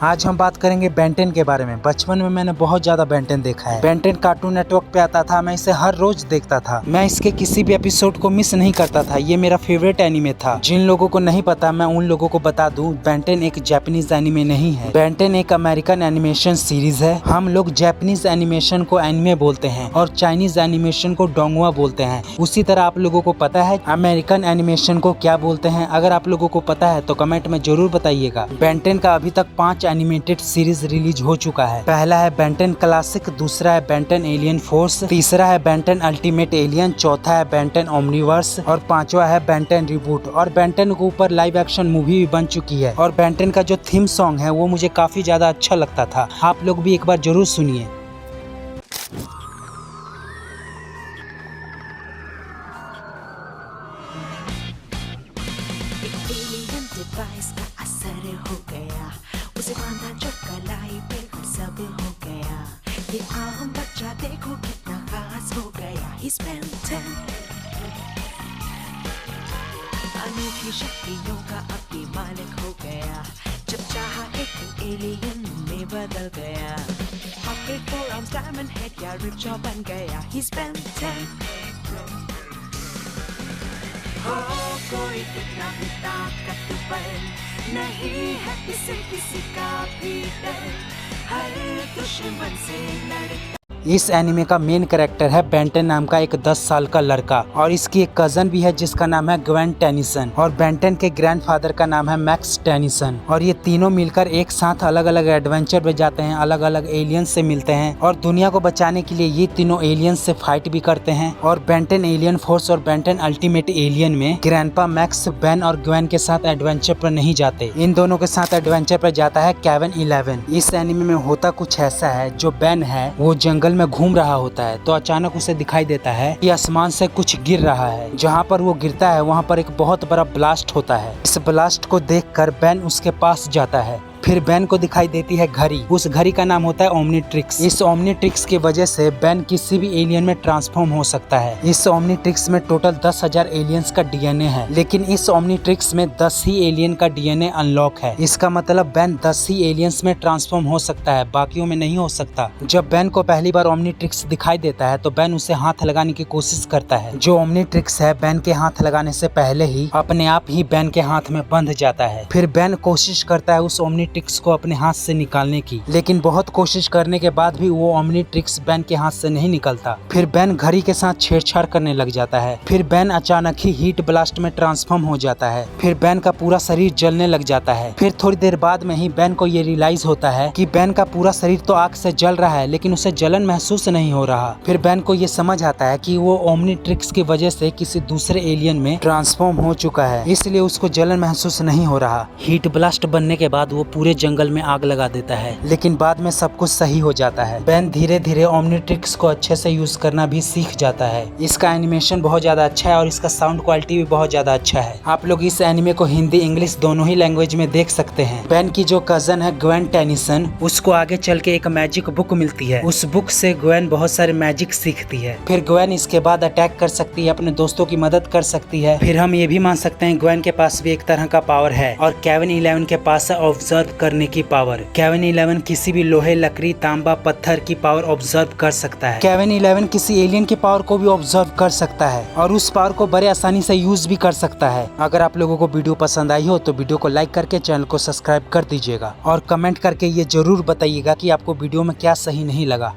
आज हम बात करेंगे बेन 10 के बारे में। बचपन में मैंने बहुत ज्यादा बेन 10 देखा है। बेन 10 कार्टून नेटवर्क पे आता था, मैं इसे हर रोज देखता था। मैं इसके किसी भी एपिसोड को मिस नहीं करता था। ये मेरा फेवरेट एनिमे था। जिन लोगों को नहीं पता, मैं उन लोगों को बता दूं, बेन 10 एक जापानीज एनिमे नहीं है। बेन 10 एक अमेरिकन एनिमेशन सीरीज है। हम लोग जापानीज एनिमेशन को एनिमे बोलते हैं और चाइनीज एनिमेशन को डोंगुआ बोलते हैं। उसी तरह आप लोगों को पता है अमेरिकन एनिमेशन को क्या बोलते हैं? अगर आप लोगों को पता है तो कमेंट में जरूर बताइएगा। बेन 10 का अभी तक 5 एनिमेटेड सीरीज रिलीज हो चुका है। पहला है बेन 10 क्लासिक, दूसरा है बेन 10 एलियन फोर्स, तीसरा है बेन 10 अल्टीमेट एलियन, चौथा है बेन 10 ओमनीवर्स और पांचवा है बेन 10 रिबूट। और बेन 10 के ऊपर लाइव एक्शन मूवी भी बन चुकी है। और बेन 10 का जो थीम सॉन्ग है वो मुझे काफी ज्यादा अच्छा लगता था। आप लोग भी एक बार जरूर सुनिए। एलियन डिवाइस का असर हो गया, उसे बांधा जो कलाई पे सब हो गया। ये आम बच्चा देखो कितना खास हो गया। He's Ben 10, अनोखी शक्तियों का अब ये मालिक हो गया। जब चाहा एक एलियन में बदल गया। Pocket forearms, diamond head या रिपजॉ बन गया। He's Ben 10। हो कोई कितना भी ताकतवर नहीं है, इसे किसी का भी डर, हर दुश्मन से लड़ता। इस एनिमे का मेन कैरेक्टर है बेन 10 नाम का एक 10 साल का लड़का और इसकी एक कजन भी है जिसका नाम है ग्वेन टेनिसन और बेन 10 के ग्रैंडफादर का नाम है मैक्स टेनिसन। और ये तीनों मिलकर एक साथ अलग अलग एडवेंचर पे जाते हैं, अलग अलग एलियंस से मिलते हैं और दुनिया को बचाने के लिए ये तीनों एलियंस से फाइट भी करते हैं। और बेन 10 एलियन फोर्स और बेन 10 अल्टीमेट एलियन में ग्रैंडपा मैक्स, बेन और ग्वेन के साथ एडवेंचर पर नहीं जाते। इन दोनों के साथ एडवेंचर पर जाता है केविन 11। इस एनिमे में होता कुछ ऐसा है, जो बेन है वो जंगल में घूम रहा होता है तो अचानक उसे दिखाई देता है कि आसमान से कुछ गिर रहा है। जहाँ पर वो गिरता है वहाँ पर एक बहुत बड़ा ब्लास्ट होता है। इस ब्लास्ट को देखकर बेन उसके पास जाता है। फिर बेन को दिखाई देती है घड़ी। उस घड़ी का नाम होता है ओमनीट्रिक्स। इस ओमनीट्रिक्स की वजह से बेन किसी भी एलियन में ट्रांसफॉर्म हो सकता है। इस ओमनीट्रिक्स में टोटल 10,000 एलियंस का डीएनए है, लेकिन इस ओमनीट्रिक्स में 10 ही एलियन का डीएनए अनलॉक है। इसका मतलब बेन 10 ही एलियंस में ट्रांसफॉर्म हो सकता है, बाकियों में नहीं हो सकता। जब बेन को पहली बार ओमनीट्रिक्स दिखाई देता है तो बेन उसे हाथ लगाने की कोशिश करता है। जो ओमनीट्रिक्स है बेन के हाथ लगाने से पहले ही अपने आप ही बेन के हाथ में बंध जाता है। फिर बेन कोशिश करता है उस ओमनीट्रिक्स को अपने हाथ से निकालने की, लेकिन बहुत कोशिश करने के बाद भी वो ओमनीट्रिक्स बेन के हाथ से नहीं निकलता। फिर बेन घड़ी के साथ छेड़छाड़ करने लग जाता है। फिर बेन अचानक ही हीट ब्लास्ट में ट्रांसफॉर्म हो जाता है। फिर बेन का पूरा शरीर जलने लग जाता है। फिर थोड़ी देर बाद में ही बेन को ये रियलाइज होता है कि बेन का पूरा शरीर तो आग से जल रहा है, लेकिन उसे जलन महसूस नहीं हो रहा। फिर बेन को ये समझ आता है कि वो ओमनीट्रिक्स की वजह से किसी दूसरे एलियन में ट्रांसफॉर्म हो चुका है, इसलिए उसको जलन महसूस नहीं हो रहा। हीट ब्लास्ट बनने के बाद वो पूरे जंगल में आग लगा देता है, लेकिन बाद में सब कुछ सही हो जाता है। बेन धीरे धीरे ओमनीट्रिक्स को अच्छे से यूज करना भी सीख जाता है। इसका एनिमेशन बहुत ज्यादा अच्छा है और इसका साउंड क्वालिटी भी बहुत ज्यादा अच्छा है। आप लोग इस एनिमे को हिंदी इंग्लिश दोनों ही लैंग्वेज में देख सकते हैं। बेन की जो कजन है ग्वेन टेनिसन, उसको आगे चल के एक मैजिक बुक मिलती है। उस बुक से ग्वेन बहुत सारे मैजिक सीखती है। फिर ग्वेन इसके बाद अटैक कर सकती है, अपने दोस्तों की मदद कर सकती है। फिर हम ये भी मान सकते हैं ग्वेन के पास भी एक तरह का पावर है और केविन 11 के पास है ऑब्जर्व करने की पावर। केविन 11 किसी भी लोहे, लकड़ी, तांबा, पत्थर की पावर ऑब्जर्व कर सकता है। केविन 11 किसी एलियन की पावर को भी ऑब्जर्व कर सकता है और उस पावर को बड़े आसानी से यूज भी कर सकता है। अगर आप लोगों को वीडियो पसंद आई हो तो वीडियो को लाइक करके चैनल को सब्सक्राइब कर दीजिएगा और कमेंट करके ये जरूर बताइएगा कि आपको वीडियो में क्या सही नहीं लगा।